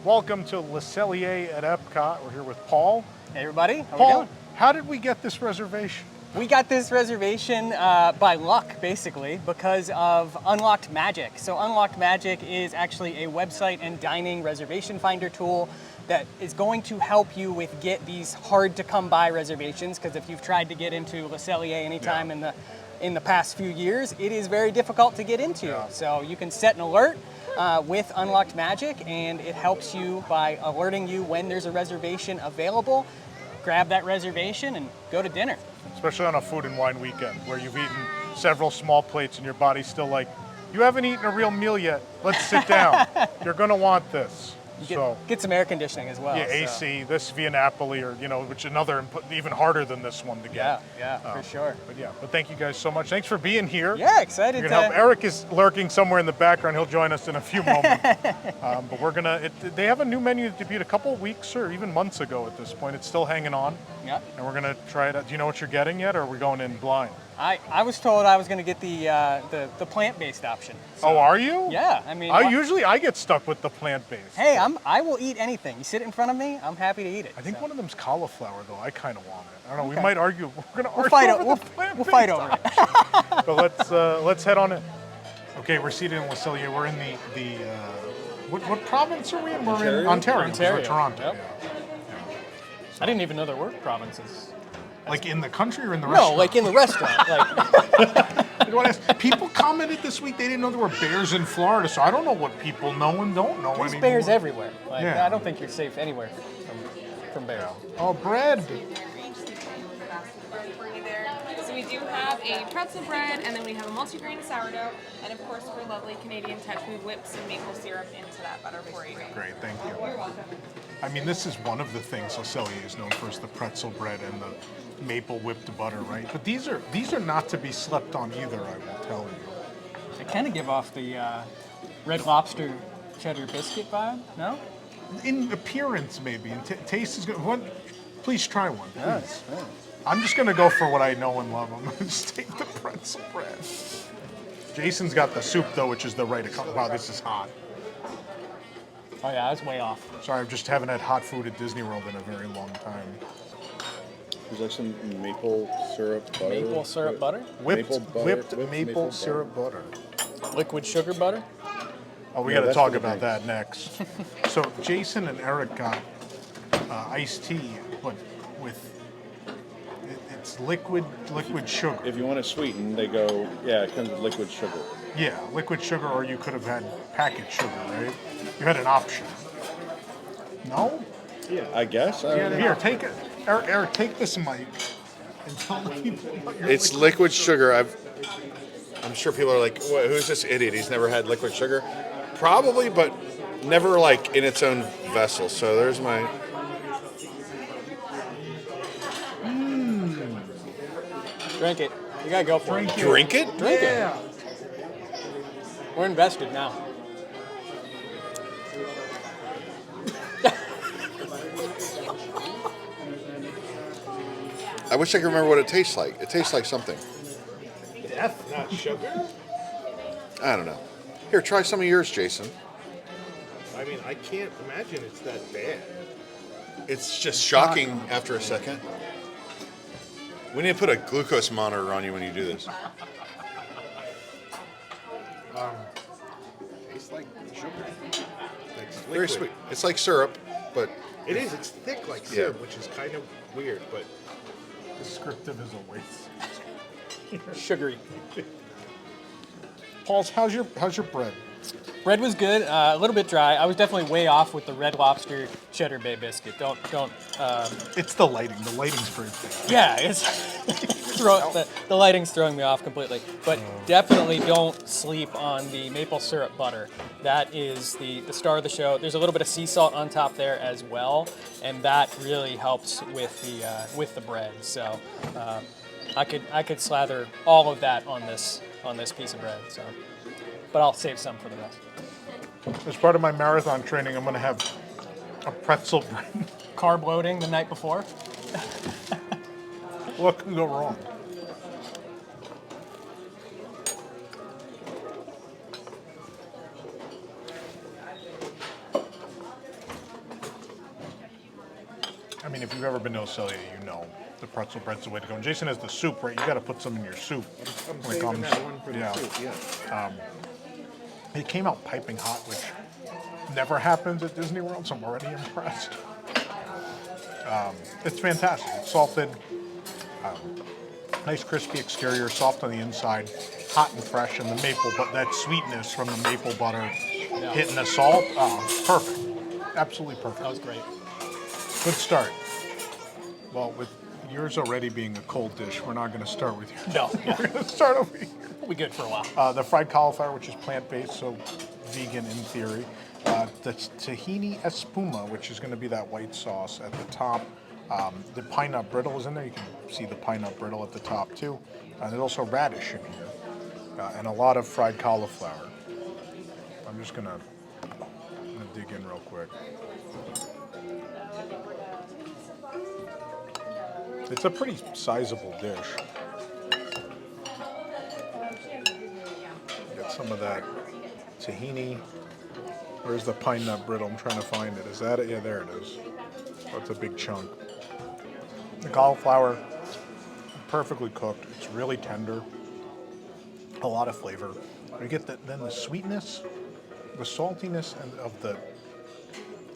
Welcome to Le Cellier at EPCOT. We're here with Paul. Hey everybody, how we Paul, doing? how did we get this reservation? We got this reservation by luck, basically, because of Unlocked Magic. So Unlocked Magic is actually a website and dining reservation finder tool that is going to help you with get these hard to come by reservations, because if you've tried to get into Le Cellier anytime in the past few years, it is very difficult to get into. Yeah. So you can set an alert with Unlocked Magic, and it helps you by alerting you when there's a reservation available. Grab that reservation and go to dinner. Especially on a food and wine weekend where you've eaten several small plates and your body's still like, you haven't eaten a real meal yet. Let's sit down. You're gonna want this. Get some air conditioning as well. Yeah, AC, this Via Napoli, or which another even harder than this one to get. Yeah, for sure. But thank you guys so much. Thanks for being here. Yeah, excited You're to gonna help. Eric is lurking somewhere in the background. He'll join us in a few moments. But we're gonna. They have a new menu that debuted a couple of weeks or even months ago. At this point, it's still hanging on. Yeah. And we're gonna try it out. Do you know what you're getting yet, or are we going in blind? I was told I was going to get the plant-based option. So, Oh, are you? Yeah, I mean. I get stuck with the plant-based. Hey, I will eat anything. You sit it in front of me, I'm happy to eat it. I think one of them's cauliflower, though. I kind of want it. I don't know. We might argue. We're gonna We'll argue fight. We'll fight over it. But let's head on in. Okay, we're seated in Le Cellier. We're in the what province are we in? We're in Ontario. Ontario. We're Toronto. Yep. Yeah. I didn't even know there were provinces. Like in the country or in the restaurant? No, like in the restaurant. You know what I asked? People commented this week they didn't know there were bears in Florida, so I don't know what people know and don't know There's anymore. bears everywhere. Like, Yeah. I don't think you're safe anywhere from bears. Oh, bread. So we do have a pretzel bread, and then we have a multigrain sourdough, and of course for a lovely Canadian touch, we whip some maple syrup into that butter for you. Great, thank you. I mean, this is one of the things Le Cellier is known for, is the pretzel bread and the maple whipped butter, right? But these are not to be slept on either, I will tell you. They kind of give off the Red Lobster cheddar biscuit vibe, no? In appearance, maybe, and taste is good. Please try one, please. I'm just gonna go for what I know and love. I'm gonna just take the pretzel bread. Jason's got the soup though, which is the right. Wow, this is hot. Oh yeah, I was way off. Sorry, I just haven't had hot food at Disney World in a very long time. There's like some maple syrup butter. Maple syrup butter? Whipped maple syrup butter. Liquid sugar butter? Oh, we Yeah, got to that's talk the about thing. that next. So Jason and Eric got iced tea, but with it's liquid sugar. If you want it sweetened, they go, yeah, it comes with liquid sugar. Yeah, liquid sugar, or you could have had packet sugar, right? You had an option. No? Yeah, I guess. I don't know. Here, take it. Eric, take this mic and tell the people what your It's liquid sugar. I'm sure people are like, who's this idiot? He's never had liquid sugar. Probably, but never like in its own vessel. So there's my... Drink it. You gotta go for it. Drink it? Drink Yeah. it. We're invested now. I wish I could remember what it tastes like. It tastes like something. Death, not sugar. I don't know. Here, try some of yours, Jason. I mean, I can't imagine it's that bad. It's just shocking after a second. We need to put a glucose monitor on you when you do this. Tastes like sugar. It's Very liquid. sweet. It's like syrup, but It is. It's thick like syrup, which is kind of weird, but Descriptive as a waste. Sugary. Pauls, how's your bread? Bread was good, a little bit dry. I was definitely way off with the Red Lobster cheddar bay biscuit. Don't. It's the lighting. The lighting's very bad. Yeah, it's the lighting's throwing me off completely. But definitely don't sleep on the maple syrup butter. That is the star of the show. There's a little bit of sea salt on top there as well, and that really helps with the bread. So I could slather all of that on this piece of bread. So, but I'll save some for the rest. As part of my marathon training, I'm going to have a pretzel bread. Carb loading the night before. What can go wrong? mean, if you've ever been to Cellier, you know the pretzel bread's the way to go. And Jason has the soup, right? You got to put some in your soup. I'm when it saving comes. that one for the Yeah. soup, yeah. It came out piping hot, which never happens at Disney World, so I'm already impressed. It's fantastic. It's salted, nice crispy exterior, soft on the inside, hot and fresh, and the maple, but that sweetness from the maple butter hitting the salt, perfect. Absolutely perfect. That was great. Good start. Well, with yours already being a cold dish, we're not going to start with yours. No, yeah. We're going to start over here. We'll be good for a while. The fried cauliflower, which is plant-based, so vegan in theory. The tahini espuma, which is going to be that white sauce at the top. The pine nut brittle is in there. You can see the pine nut brittle at the top too. There's also radish in here, and a lot of fried cauliflower. I'm just gonna dig in real quick. It's a pretty sizable dish. Get some of that tahini. Where's the pine nut brittle? I'm trying to find it. Is that it? Yeah, there it is. That's a big chunk. The cauliflower, perfectly cooked. It's really tender. A lot of flavor. You get then the sweetness, the saltiness, and of the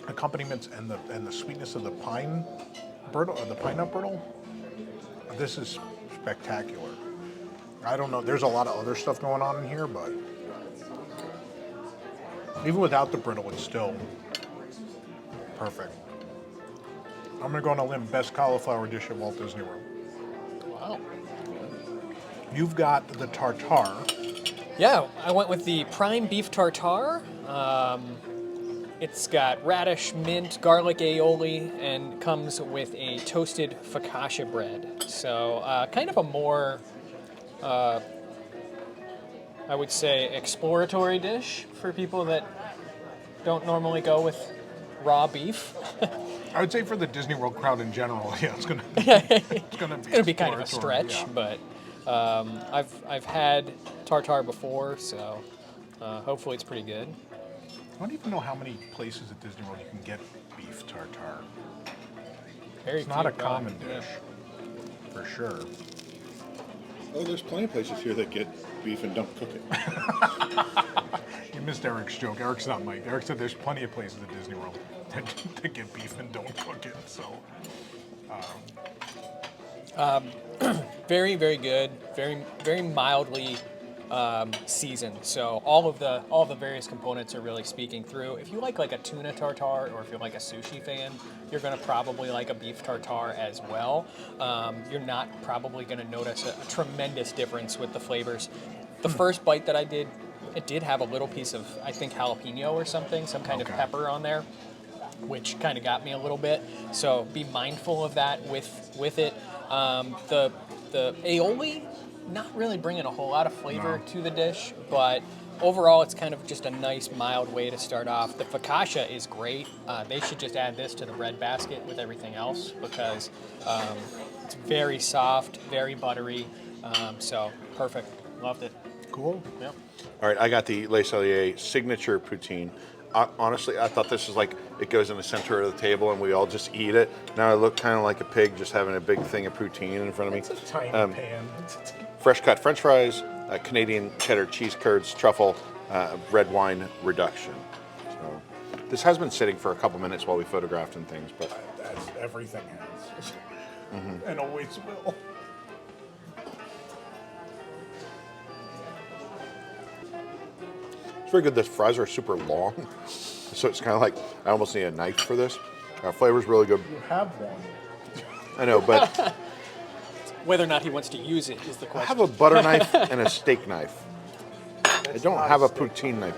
accompaniments, and the sweetness of the pine brittle, or the pine nut brittle. This is spectacular. I don't know. There's a lot of other stuff going on in here, but even without the brittle, it's still perfect. I'm gonna go on a limb. Best cauliflower dish at Walt Disney World. Wow. You've got the tartare. Yeah, I went with the prime beef tartare. It's got radish, mint, garlic aioli, and comes with a toasted focaccia bread. So kind of a more, I would say, exploratory dish for people that don't normally go with raw beef. I would say for the Disney World crowd in general, yeah, it's gonna be Kind of a exploratory, stretch, yeah. but I've had tartare before, so hopefully it's pretty good. I don't even know how many places at Disney World you can get beef tartare. Very It's not a few, common yeah. dish, for sure. Oh, there's plenty of places here that get beef and don't cook it. You missed Eric's joke. Eric's not Mike. Eric said there's plenty of places at Disney World that get beef and don't cook it. So, Very, very good. Very, very mildly seasoned. So all of the various components are really speaking through. If you like a tuna tartare, or if you're like a sushi fan, you're gonna probably like a beef tartare as well. You're not probably gonna notice a tremendous difference with the flavors. The first bite that I did, it did have a little piece of, I think, jalapeno or something, some kind of pepper on there, which kind of got me a little bit. So be mindful of that with it. The aioli, not really bringing a whole lot of flavor to the dish, but overall it's kind of just a nice mild way to start off. The focaccia is great. They should just add this to the bread basket with everything else, because it's very soft, very buttery, so perfect. Loved it. cool. Yep. All right, I got the Le Cellier signature poutine. Honestly, I thought this was like it goes in the center of the table and we all just eat it. Now I look kind of like a pig just having a big thing of poutine in front of me. It's a tiny pan. Fresh cut French fries, Canadian cheddar cheese curds, truffle, red wine reduction. So this has been sitting for a couple minutes while we photographed and things, but As everything has, and always will. it's very good. The fries are super long, so it's kind of like I almost need a knife for this. Flavor's really good. You have one. I know, but Whether or not he wants to use it is the I question. have a butter knife and a steak knife. I don't have a poutine knife.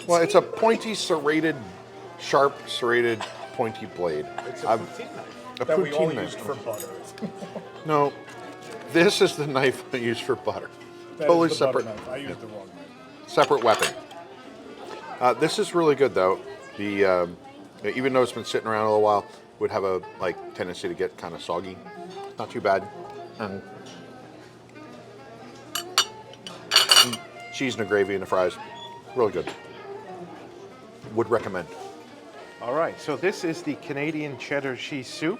Well, it's a pointy, serrated, sharp, serrated, pointy blade. It's a I've- poutine knife a that we all poutine used knife. for butter. No, this is the knife I use for butter. That Totally is the butter separate, knife. I used the wrong knife. separate weapon. This is really good though. The even though it's been sitting around a little while, would have a tendency to get kind of soggy. Not too bad. And cheese and the gravy and the fries, really good. Would recommend. All right, so this is the Canadian cheddar cheese soup.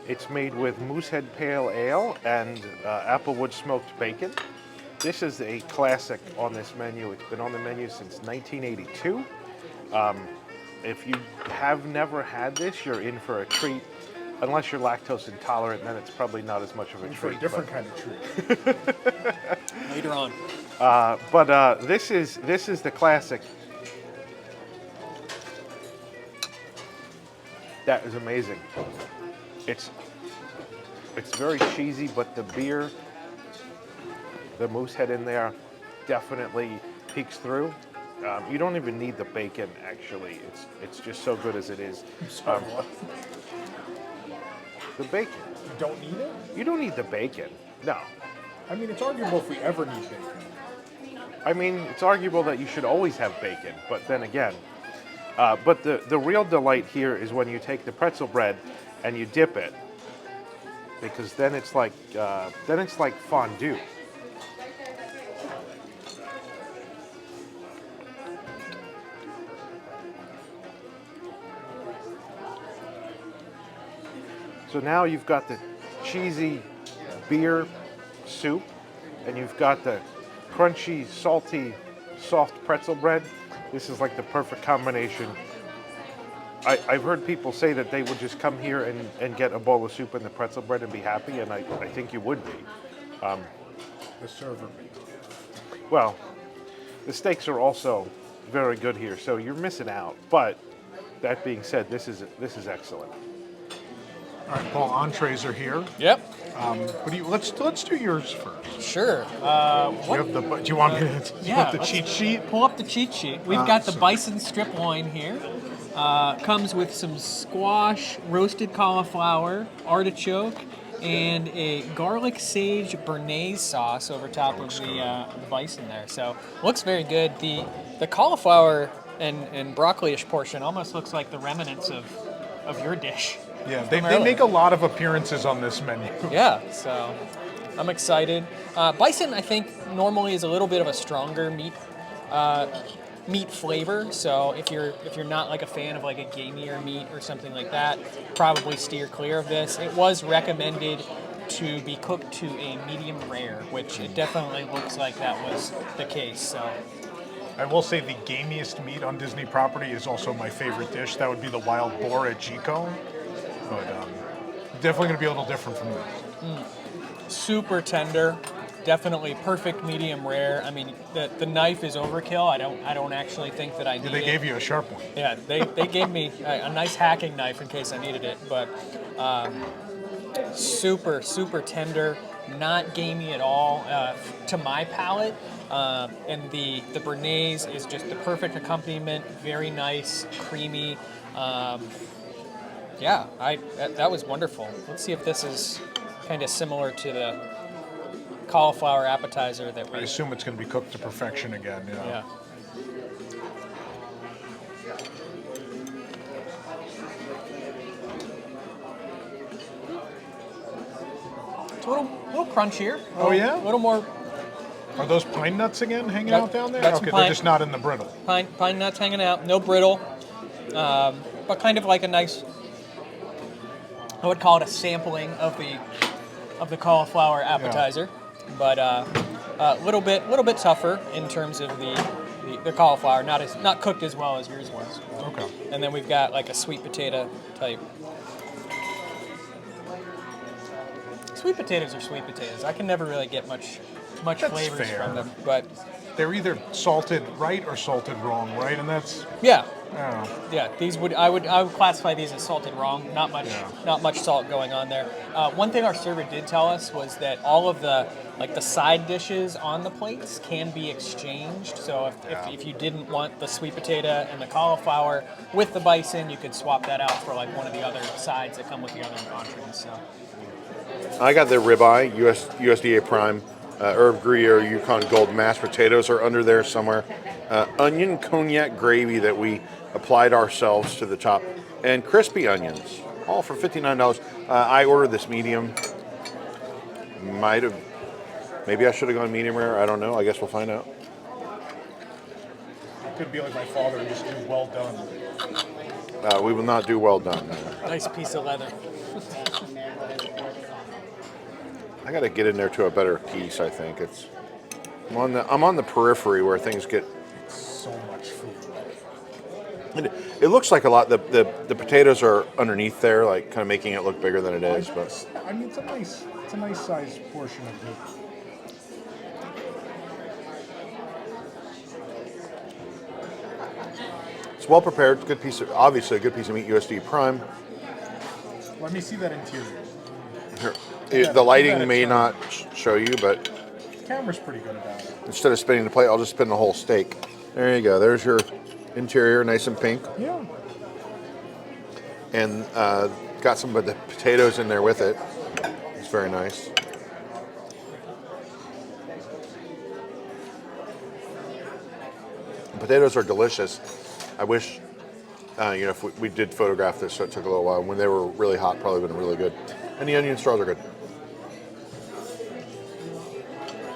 It's made with Moosehead Pale Ale and Applewood Smoked Bacon. This is a classic on this menu. It's been on the menu since 1982. If you have never had this, you're in for a treat. Unless you're lactose intolerant, then it's probably not as much of a For a treat. different kind of treat. Later on. But this is the classic. That is amazing. It's very cheesy, but the beer, the Moosehead in there, definitely peeks through. You don't even need the bacon, actually. It's just so good as it is. The bacon. You don't need it? You don't need the bacon. No. I mean, it's arguable if we ever need bacon. I mean, it's arguable that you should always have bacon, but then again. But the real delight here is when you take the pretzel bread and you dip it, because then it's like fondue. So now you've got the cheesy beer soup, and you've got the crunchy, salty, soft pretzel bread. This is like the perfect combination. I've heard people say that they would just come here and get a bowl of soup and the pretzel bread and be happy, and I think you would be. The server. Well, the steaks are also very good here, so you're missing out. But that being said, this is excellent. All right, Paul, entrees are here. Yep. What do you? Let's do yours first. Sure. Do you want me to Yeah, the let's cheat sheet? Pull up the cheat sheet. We've got the bison strip loin here. Comes with some squash, roasted cauliflower, artichoke, and a garlic sage béarnaise sauce over top of the bison there. So looks very good. The cauliflower and broccoli-ish portion almost looks like the remnants of your dish. Yeah, they make a lot of appearances on this menu. Yeah, so I'm excited. Bison, I think, normally is a little bit of a stronger meat flavor. So if you're not like a fan of like a gamier meat or something like that, probably steer clear of this. It was recommended to be cooked to a medium rare, which it definitely looks like that was the case. So I will say the gamiest meat on Disney property is also my favorite dish. That would be the wild boar at Gico. But definitely going to be a little different from this. super tender, definitely perfect medium rare. I mean, the knife is overkill. I don't actually think that I need it. They gave you a sharp one. Yeah, they gave me a nice hacking knife in case I needed it, but super tender, not gamey at all to my palate. And the béarnaise is just the perfect accompaniment. Very nice, creamy. Yeah, that was wonderful. Let's see if this is kind of similar to the cauliflower appetizer that we. I assume it's going to be cooked to perfection again. Yeah. It's a little crunchier. Oh, yeah? A little more Are those pine nuts again hanging That- out down there? that's Okay, pine- they're just not in the brittle. pine nuts hanging out. No brittle, but kind of like a nice. I would call it a sampling of the cauliflower appetizer, but a little bit tougher in terms of the cauliflower, not cooked as well as yours was. Okay. And then we've got like a sweet potato type. Sweet potatoes are sweet potatoes. I can never really get much That's flavors fair. from them, but They're either salted right or salted wrong, right? And that's, yeah. I don't know. Yeah, I would classify these as salted wrong. Not much salt going on there. One thing our server did tell us was that all of the side dishes on the plates can be exchanged. So if you didn't want the sweet potato and the cauliflower with the bison, you could swap that out for like one of the other sides that come with the other entrees. So I got the ribeye, USDA Prime, herb Gruyere, Yukon Gold mashed potatoes are under there somewhere. Onion cognac gravy that we applied ourselves to the top, and crispy onions, all for $59. I ordered this medium. Maybe I should have gone medium rare. I don't know. I guess we'll find out. Could be like my father and just do well done. We will not do well done. nice piece of leather. I got to get in there to a better piece. I think I'm on the periphery where things get. So much food. It looks like a lot. The potatoes are underneath there, like kind of making it look bigger than it is. But I mean, it's a nice sized portion of meat. it's well prepared. Good piece of, obviously a good piece of meat. USDA prime. Let me see that interior. Here. Yeah, The lighting give that a may try. not show you, but The camera's pretty good about it. instead of spinning the plate, I'll just spin the whole steak. There you go. There's your interior, nice and pink, Yeah. and got some of the potatoes in there with it. It's very nice. The potatoes are delicious. I wish, if we did photograph this, so it took a little while. When they were really hot, probably would have been really good. And the onion straws are good.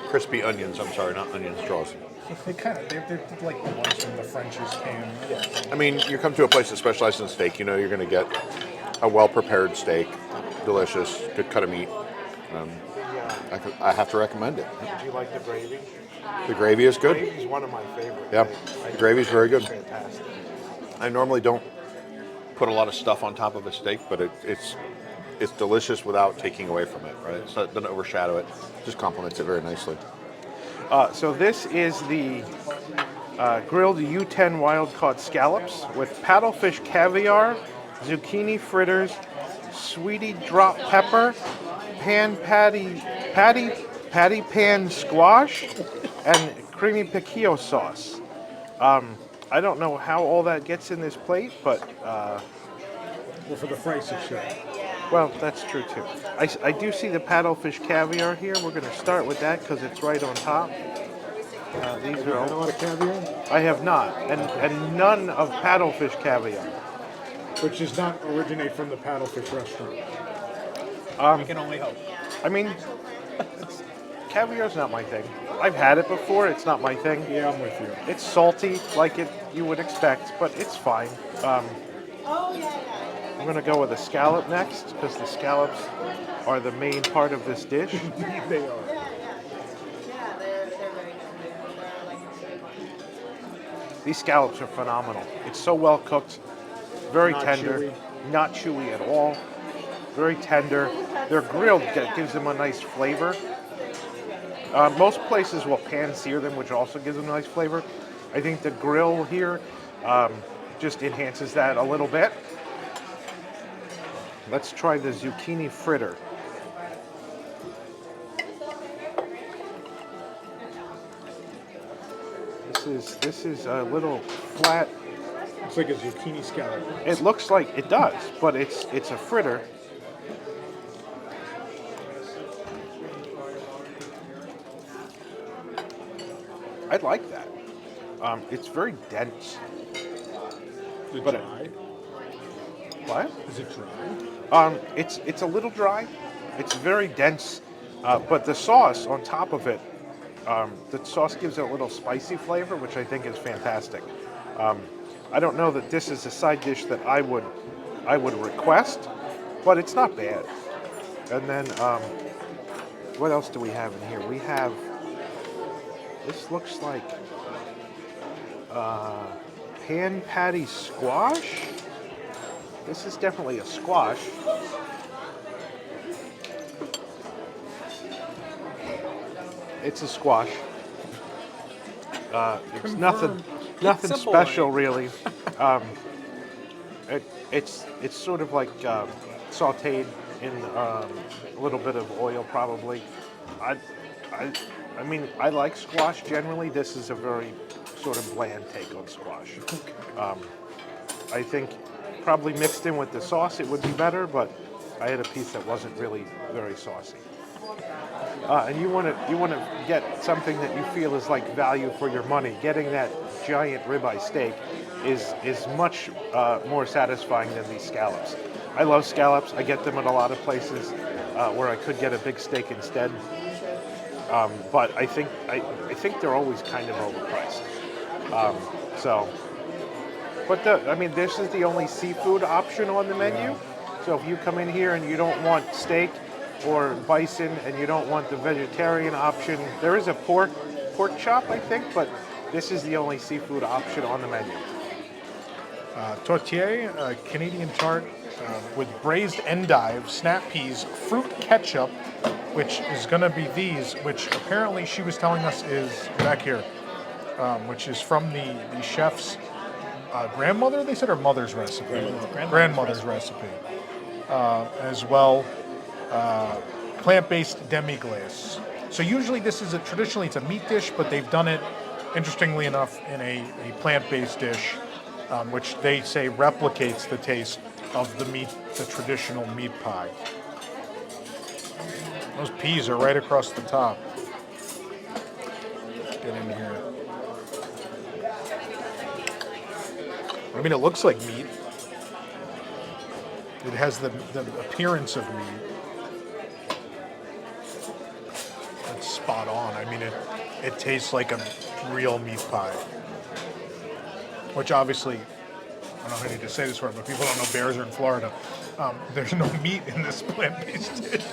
Crispy onions, I'm sorry, not onion straws. They're like the ones from the French's pan. Yeah. I mean, you come to a place that specializes in steak, you know you're going to get a well-prepared steak, delicious, good cut of meat. I have to recommend it. Do you like the gravy? The gravy is good. Gravy's one of my favorites. Yeah, the gravy's very good. Fantastic. I normally don't put a lot of stuff on top of a steak, but it's delicious without taking away from it, right? It doesn't overshadow it, just complements it very nicely. So this is the grilled U10 wild-caught scallops with paddlefish caviar, zucchini fritters, sweetie drop pepper, patty pan squash, and creamy piquillo sauce. I don't know how all that gets in this plate, but Well, for the price it should. well, that's true too. I do see the paddlefish caviar here. We're going to start with that because it's right on top. These Had a are lot of caviar, I have not, and none of paddlefish caviar. which does not originate from the Paddlefish restaurant. We can only hope. I mean, caviar's not my thing. I've had it before. It's not my thing. Yeah, I'm with you. It's salty, like you would expect, but it's fine. I'm gonna go with a scallop next because the scallops are the main part of this dish. They are. These scallops are phenomenal. It's so well cooked, very Not tender, chewy. not chewy at all, very tender. They're grilled, that gives them a nice flavor. Most places will pan sear them, which also gives them a nice flavor. I think the grill here just enhances that a little bit. Let's try the zucchini fritter. This is a little flat. It's like a zucchini scallop. It looks like it does, but it's a fritter. I like that. It's very dense. Is it But- dry? What? Is it dry? It's a little dry. It's very dense, but the sauce on top of it, the sauce gives it a little spicy flavor, which I think is fantastic. I don't know that this is a side dish that I would request, but it's not bad. And then what else do we have in here? We have, this looks like pan patty squash. This is definitely a squash. It's a squash. It's nothing Simple special really. It's sort of like sautéed in a little bit of oil probably. I mean I like squash generally. This is a very sort of bland take on squash. I think probably mixed in with the sauce it would be better, but I had a piece that wasn't really very saucy. And you want to get something that you feel is like value for your money. Getting that giant ribeye steak is much more satisfying than these scallops. I love scallops. I get them at a lot of places where I could get a big steak instead. But I think they're always kind of overpriced. I mean, this is the only seafood option on the menu. So if you come in here and you don't want steak, or bison and you don't want the vegetarian option, there is a pork chop, I think, but this is the only seafood option on the menu. Tortiere, Canadian tart with braised endive, snap peas, fruit ketchup, which is going to be these, which apparently she was telling us is back here, which is from the chef's grandmother, they said, or mother's recipe? Grandmother's recipe. As well, plant-based demi-glace. So usually this is traditionally it's a meat dish, but they've done it, interestingly enough, in a plant-based dish, which they say replicates the taste of the traditional meat pie. Those peas are right across the top. Get in here. I mean, it looks like meat. It has the appearance of meat. It's spot on. I mean, it tastes like a real meat pie. Which obviously, I don't know how I need to say this word, but people don't know bears are in Florida. There's no meat in this plant-based dish.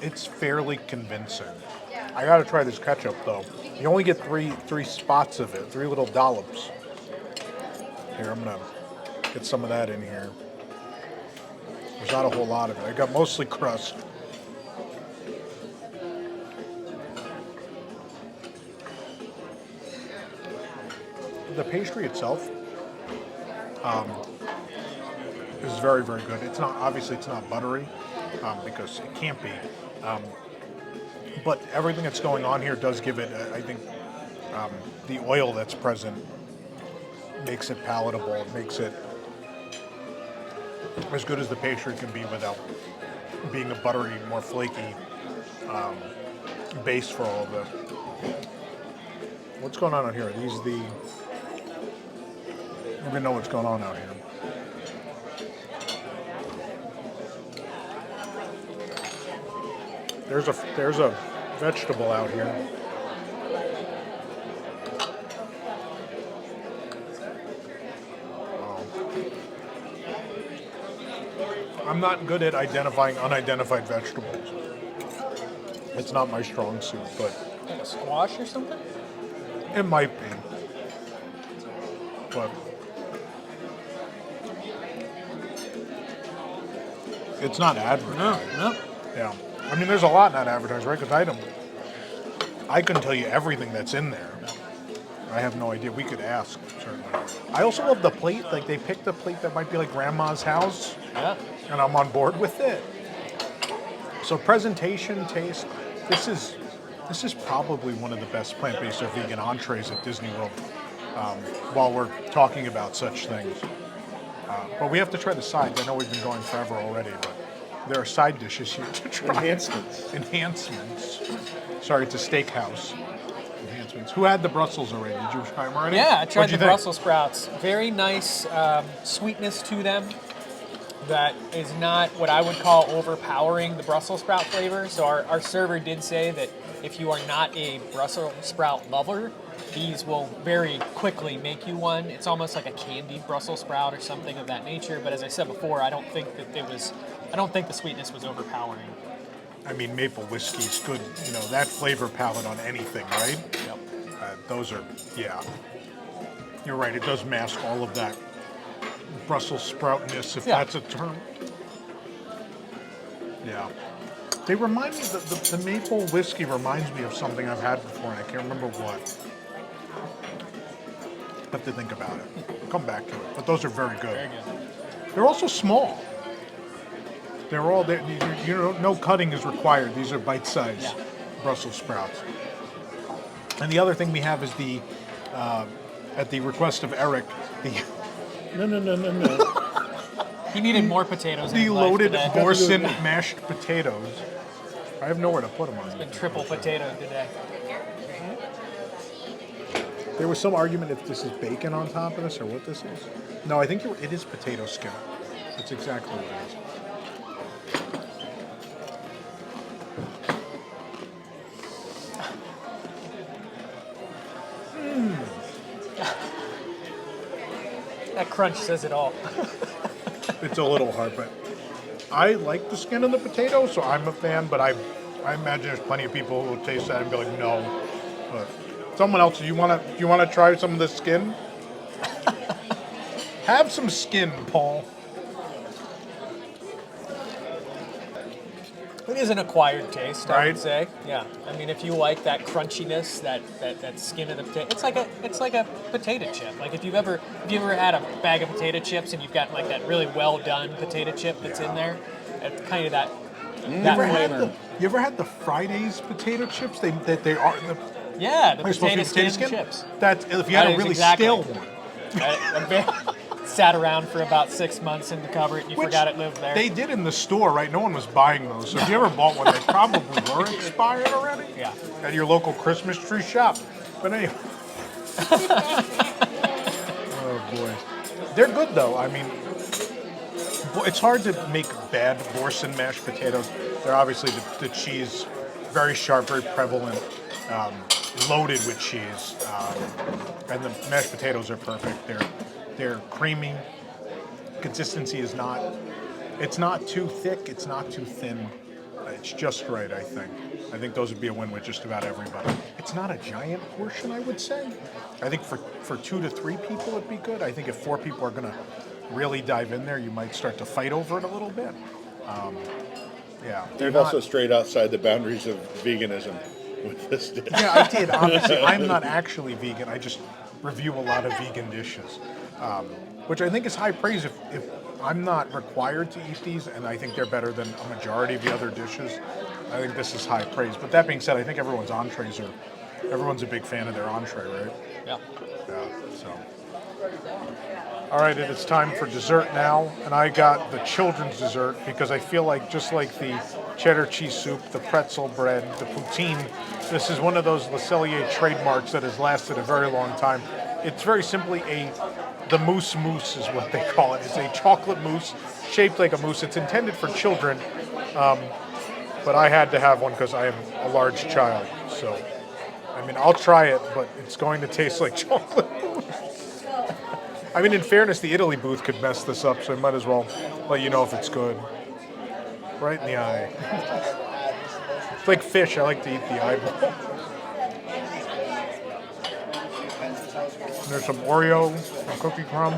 It's fairly convincing. I gotta try this ketchup though. You only get three spots of it, 3 little dollops. Here, I'm gonna get some of that in here. There's not a whole lot of it. I got mostly crust. The pastry itself is very, very good. It's not, obviously it's not buttery because it can't be. But everything that's going on here does give it, I think, the oil that's present makes it palatable. It makes it as good as the pastry can be without being a buttery, more flaky base for all of this. What's going on out here? Are these the... I don't even know what's going on out here. There's a vegetable out here. I'm not good at identifying unidentified vegetables. It's not my strong suit, but Like a squash or something? it might be. But it's not advertised. No. Yeah. I mean, there's a lot not advertised, right? Because I couldn't tell you everything that's in there. I have no idea. We could ask, certainly. I also love the plate. Like, they picked a plate that might be like grandma's house. Yeah. And I'm on board with it. So presentation, taste, this is probably one of the best plant-based or vegan entrees at Disney World while we're talking about such things. But we have to try the sides. I know we've been going forever already, but there are side dishes here to try. Enhancements. Sorry, it's a steakhouse. Enhancements. Who had the Brussels already? Did you try them already? Yeah, I tried What'd you the think? Brussels sprouts. Very nice sweetness to them that is not what I would call overpowering the Brussels sprout flavor. So our server did say that if you are not a Brussels sprout lover, these will very quickly make you one. It's almost like a candied Brussels sprout or something of that nature. But as I said before, I don't think the sweetness was overpowering. I mean, maple whiskey's good. You know, that flavor palette on anything, right? Yep. Those are, yeah. You're right. It does mask all of that Brussels sproutness, if that's a term. Yeah. They remind me, the maple whiskey reminds me of something I've had before, and I can't remember what. I have to think about it. I'll come back to it. But those are very good. Very good. They're also small. They're all, you know, no cutting is required. These are bite-sized Brussels sprouts. And the other thing we have is the, at the request of Eric, the... No. He needed more potatoes in The his life loaded today. Boursin mashed potatoes. I have nowhere to put them on. Been triple potato today. There was some argument if this is bacon on top of this or what this is. No, I think it is potato skin. That's exactly what it is. That crunch says it all. It's a little hard, but I like the skin of the potato, so I'm a fan. But I imagine there's plenty of people who will taste that and be like, no. But someone else, do you want to try some of the skin? Have some skin, Paul. It is an acquired taste, I Right. would say. Yeah. I mean, if you like that crunchiness, that skin of the potato, it's like a potato chip. Like if you've ever had a bag of potato chips and you've got like that really well done potato chip that's in there, it's kind of that flavor. You ever had the Fridays potato chips? They are the Yeah, the they're supposed to potato be skin chips. That's if you had That a is really exactly. stale one. Sat around for about 6 months in the cupboard and you Which forgot it lived there. They did in the store, right? No one was buying those. So if you ever bought one, they probably were expired already. Yeah. At your local Christmas tree shop. But anyway. Oh boy. They're good though. I mean, it's hard to make bad Boursin mashed potatoes. They're obviously the cheese, very sharp, very prevalent, loaded with cheese. And the mashed potatoes are perfect. They're creamy. Consistency is not, it's not too thick, it's not too thin. It's just right, I think. I think those would be a win with just about everybody. It's not a giant portion, I would say. I think for 2 to 3 people it'd be good. I think if 4 people are gonna really dive in there, you might start to fight over it a little bit. Yeah. they're You've not- also strayed outside the boundaries of veganism with this dish. Yeah, I did. Honestly, I'm not actually vegan. I just review a lot of vegan dishes, which I think is high praise. If I'm not required to eat these, and I think they're better than a majority of the other dishes, I think this is high praise. But that being said, I think everyone's a big fan of their entree, right? Yeah. Yeah. So. All right, it is time for dessert now, and I got the children's dessert because I feel like just like the cheddar cheese soup, the pretzel bread, the poutine, this is one of those Le Cellier trademarks that has lasted a very long time. It's very simply the mousse is what they call it. It's a chocolate mousse shaped like a mousse. It's intended for children, but I had to have one because I am a large child. So, I mean, I'll try it, but it's going to taste like chocolate mousse. I mean, in fairness, the Italy booth could mess this up, so I might as well let you know if it's good. Right in the eye. It's like fish. I like to eat the eyeball. And there's some Oreo, some cookie crumb.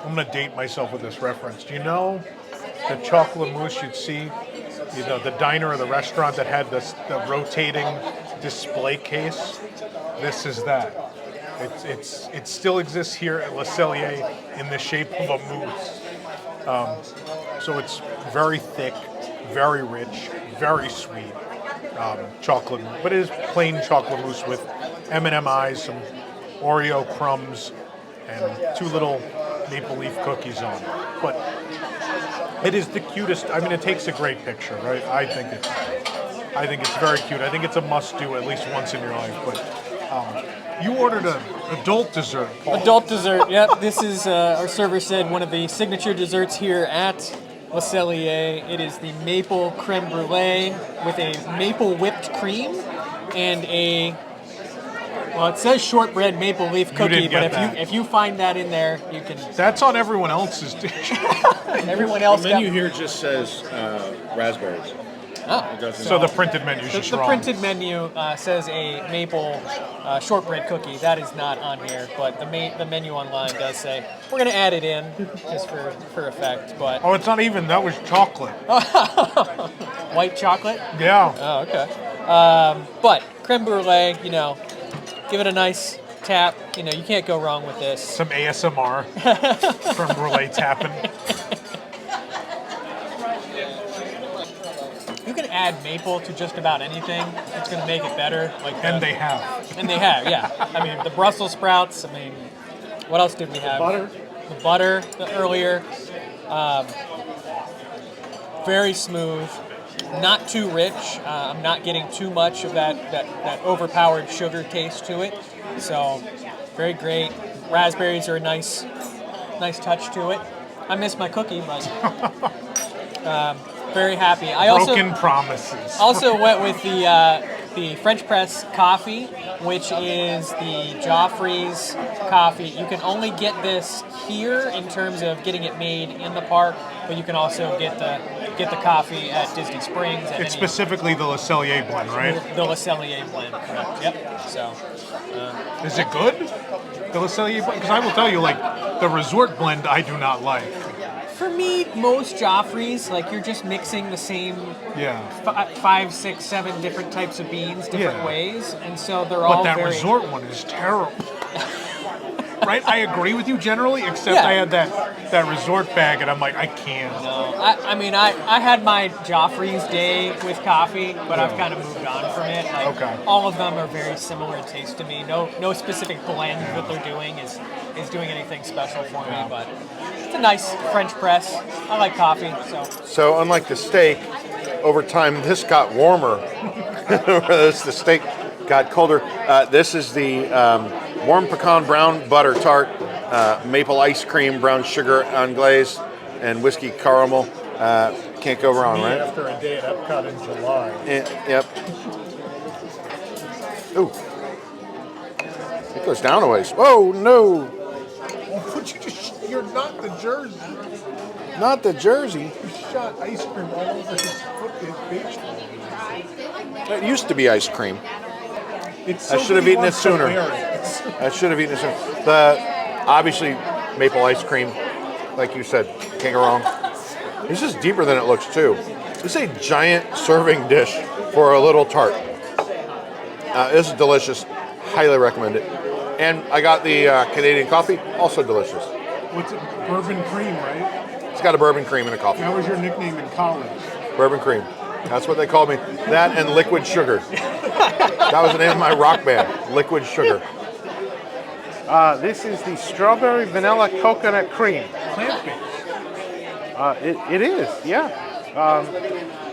I'm going to date myself with this reference. Do you know the chocolate mousse you'd see? You know, the diner or the restaurant that had the rotating display case? This is that. It still exists here at Le Cellier in the shape of a mousse. So it's very thick, very rich, very sweet chocolate, but it is plain chocolate mousse with M&M eyes, some Oreo crumbs, and 2 little maple leaf cookies on it. But it is the cutest. I mean, it takes a great picture, right? I think it's very cute. I think it's a must-do at least once in your life. But you ordered an adult dessert, Paul. Adult dessert, yep. This is, our server said, one of the signature desserts here at Le Cellier. It is the maple creme brulee with a maple whipped cream and well, it says shortbread maple leaf cookie, didn't but get that. if you find that in there, you can. That's on everyone else's dish. Everyone else The got. menu here just says raspberries. Oh. It doesn't. So the printed menu is The, just the wrong. printed menu says a maple shortbread cookie. That is not on here, but the menu online does say we're going to add it in just for effect. But Oh, it's not even. That was chocolate. white chocolate. Yeah. Oh, okay. But creme brulee, give it a nice tap. You can't go wrong with this. Some ASMR from Brulee tapping. You can add maple to just about anything. It's going to make it better. And they have. And they have, yeah. I mean, the Brussels sprouts. I mean, what else did we have? Butter. The butter earlier. Very smooth. Not too rich. I'm not getting too much of that overpowered sugar taste to it. So, very great. Raspberries are a nice touch to it. I miss my cookie, but very happy. I Broken promises. also went with the the French press coffee, which is the Joffrey's coffee. You can only get this here in terms of getting it made in the park, but you can also get the coffee at Disney Springs. At It's specifically the Cellier blend, right? the Cellier blend, correct? Yep. So, Is it good? The Cellier blend? Because I will tell you, like, the resort blend I do not like. for me, most Joffreys, like you're just mixing the same Yeah. 5, 6, 7 different types of beans, different Yeah. ways, and so they're But all that very. resort one is terrible. Right? I agree with you generally, except Yeah. I had that resort bag and I'm like, I can't. I mean, I had my Joffrey's day with coffee, but I've kind of moved on from it. Like, Okay. all of them are very similar in taste to me. No specific blend that they're doing is doing anything special for me, but it's a nice French press. I like coffee, so. So unlike the steak, over time this got warmer. The steak got colder. This is the warm pecan brown butter tart, maple ice cream, brown sugar unglazed, and whiskey caramel. Can't go wrong, right? After a day at EPCOT in July. Yep. Ooh. It goes down a ways. Oh no! You're not the jersey. Not the jersey. You shot ice cream all over his foot, his beach. It used to be ice cream. It's I so should have good he eaten it wants to sooner. wear it. I should have eaten it sooner. Obviously, maple ice cream, like you said, can't go wrong. This is deeper than it looks too. This is a giant serving dish for a little tart. This is delicious. Highly recommend it. And I got the Canadian coffee, also delicious. What's it? Bourbon cream, right? It's got a bourbon cream in a coffee. That was your nickname in college. Bourbon cream. That's what they called me. That and liquid sugar. That was the name of my rock band, Liquid Sugar. This is the strawberry vanilla coconut cream. Plant-based. It is, yeah.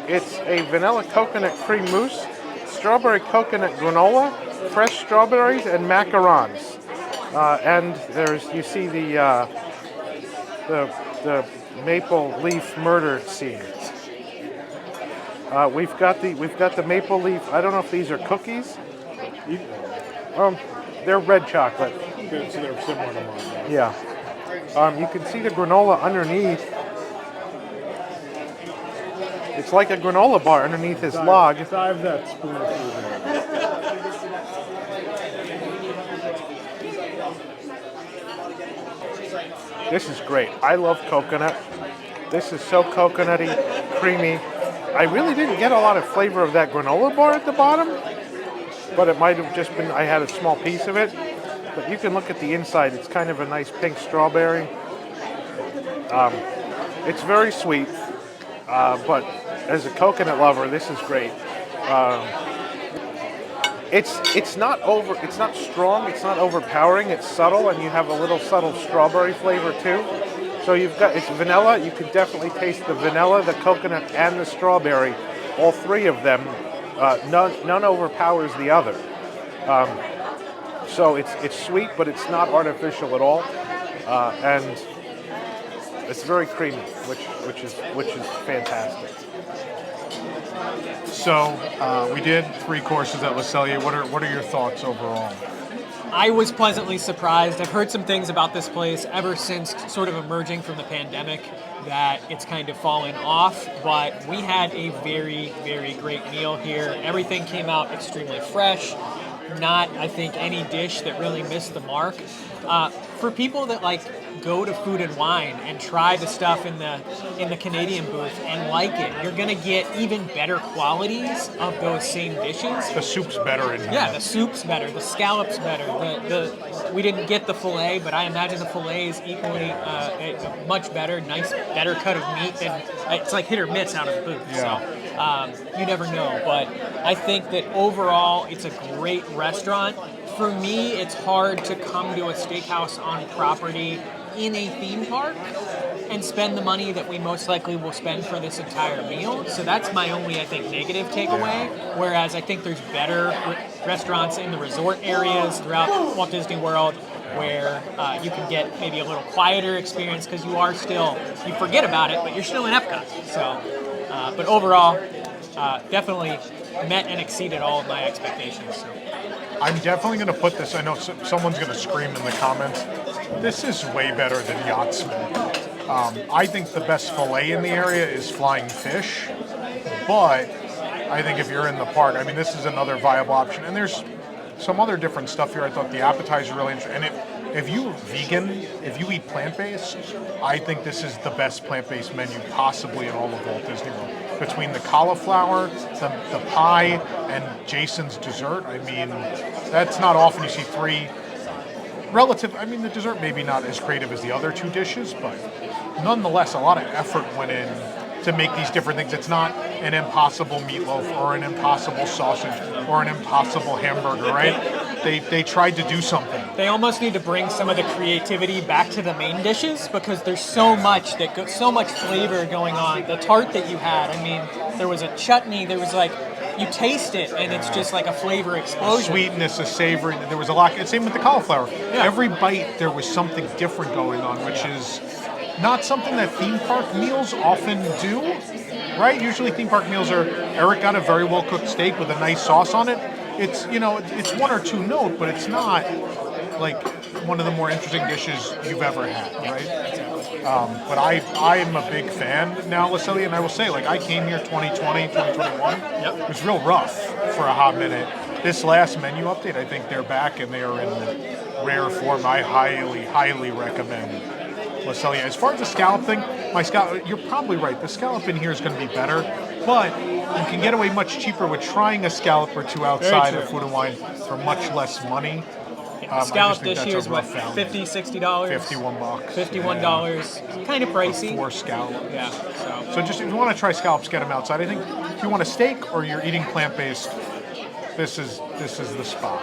It's a vanilla coconut cream mousse, strawberry coconut granola, fresh strawberries, and macarons. And you see the maple leaf murder scene. We've got the maple leaf. I don't know if these are cookies. They're red chocolate. So they're similar to mine. Yeah. You can see the granola underneath. It's like a granola bar underneath his log. Dive that spoon through there. This is great. I love coconut. This is so coconutty, creamy. I really didn't get a lot of flavor of that granola bar at the bottom, but it might have just been I had a small piece of it. But you can look at the inside. It's kind of a nice pink strawberry. It's very sweet, but as a coconut lover, this is great. It's not strong. It's not overpowering. It's subtle, and you have a little subtle strawberry flavor too. So it's vanilla. You can definitely taste the vanilla, the coconut, and the strawberry. All three of them. None overpowers the other. So it's sweet, but it's not artificial at all, and it's very creamy, which is fantastic. So we did 3 courses at Cellier. What are your thoughts overall? I was pleasantly surprised. I've heard some things about this place ever since sort of emerging from the pandemic that it's kind of fallen off, but we had a very, very great meal here. Everything came out extremely fresh. Not, I think, any dish that really missed the mark. For people that go to Food and Wine and try the stuff in the Canadian booth and like it, you're gonna get even better qualities of those same dishes. The soup's better in here. Yeah, the soup's better, the scallops better. We didn't get the fillet, but I imagine the fillet is equally much better, better cut of meat than it's like hit or miss out of the booth. Yeah. So you never know, but I think that overall it's a great restaurant. For me, it's hard to come to a steakhouse on property in a theme park and spend the money that we most likely will spend for this entire meal. So that's my only, I think, negative takeaway. Whereas I think there's better restaurants in the resort areas throughout Walt Disney World where you can get maybe a little quieter experience because you forget about it, but you're still in EPCOT. So, but overall, definitely met and exceeded all of my expectations. So. I'm definitely going to put this. I know someone's going to scream in the comments. This is way better than Yachtsman. I think the best fillet in the area is Flying Fish, but I think if you're in the park, I mean, this is another viable option. And there's some other different stuff here. I thought the appetizer really interesting. And if you're vegan, if you eat plant-based, I think this is the best plant-based menu possibly in all of Walt Disney World. Between the cauliflower, the pie, and Jason's dessert, I mean, that's not often you see three relative. I mean, the dessert maybe not as creative as the other two dishes, but nonetheless, a lot of effort went in to make these different things. It's not an impossible meatloaf or an impossible sausage or an impossible hamburger, right? They tried to do something. They almost need to bring some of the creativity back to the main dishes because there's so much so much flavor going on. The tart that you had, I mean, there was a chutney. There was like you taste it and it's just like a flavor explosion. A sweetness, a savory. There was a lot. Same with the cauliflower. Yeah. Every bite there was something different going on, which is not something that theme park meals often do, right? Usually theme park meals are, Eric got a very well cooked steak with a nice sauce on it. It's, it's one or two note, but it's not like one of the more interesting dishes you've ever had, right? But I'm a big fan now, Cellier, and I will say, like, I came here 2020, 2021. Yep. It was real rough for a hot minute. This last menu update, I think they're back and they are in rare form. I highly, highly recommend Cellier. As far as the scallop thing, you're probably right. The scallop in here is going to be better, but you can get away much cheaper with trying a scallop or two outside of Food and Wine for much less money. Scallop dish here is what, $50, $60? $51. $51, kind of pricey. 4 scallops. Yeah. So just if you want to try scallops, get them outside. I think if you want a steak or you're eating plant-based, this is the spot.